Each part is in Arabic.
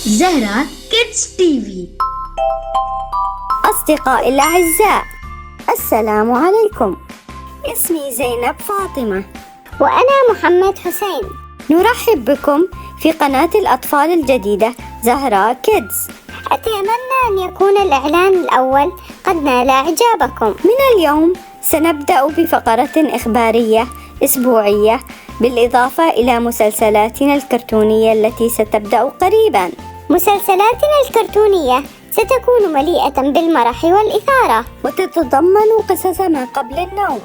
زهرة كيدز تيفي. أصدقائي الأعزاء، السلام عليكم. اسمي زينب فاطمة. وأنا محمد حسين. نرحب بكم في قناة الأطفال الجديدة زهرة كيدز. أتمنى أن يكون الإعلان الأول قد نال إعجابكم. من اليوم سنبدأ بفقرة إخبارية أسبوعية، بالإضافة إلى مسلسلاتنا الكرتونية التي ستبدأ قريباً. مسلسلاتنا الكرتونية ستكون مليئة بالمرح والإثارة، وتتضمن قصص ما قبل النوم،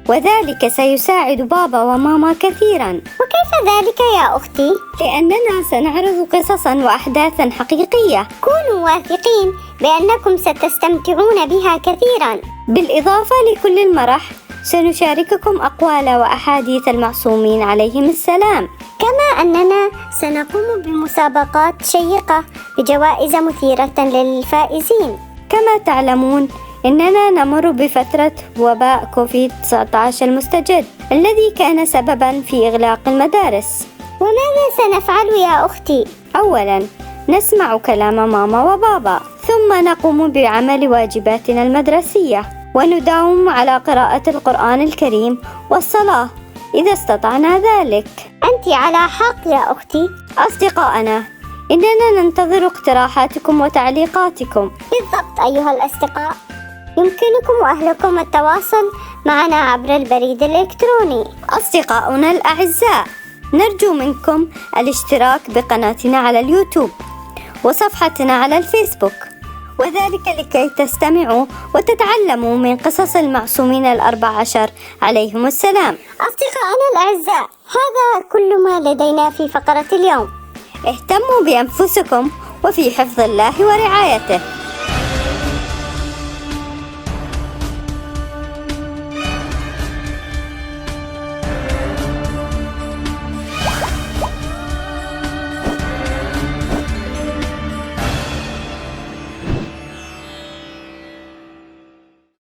وذلك سيساعد بابا وماما كثيراً. وكيف ذلك يا أختي؟ لأننا سنعرض قصصاً وأحداثاً حقيقية. كونوا واثقين بأنكم ستستمتعون بها كثيراً. بالإضافة لكل المرح، سنشارككم أقوال وأحاديث المعصومين عليهم السلام، كما أننا سنقوم بمسابقات شيقة بجوائز مثيرة للفائزين. كما تعلمون إننا نمر بفترة وباء كوفيد-19 المستجد الذي كان سبباً في إغلاق المدارس. وماذا سنفعل يا أختي؟ أولاً نسمع كلام ماما وبابا، ثم نقوم بعمل واجباتنا المدرسية، ونداوم على قراءة القرآن الكريم والصلاة إذا استطعنا ذلك. أنت على حق يا أختي. أصدقائنا، إننا ننتظر اقتراحاتكم وتعليقاتكم. بالضبط أيها الأصدقاء، يمكنكم وأهلكم التواصل معنا عبر البريد الإلكتروني. أصدقاؤنا الأعزاء، نرجو منكم الاشتراك بقناتنا على اليوتيوب وصفحتنا على الفيسبوك، وذلك لكي تستمعوا وتتعلموا من قصص المعصومين 14 عليهم السلام. أصدقائنا الأعزاء، هذا كل ما لدينا في فقرة اليوم. اهتموا بأنفسكم وفي حفظ الله ورعايته.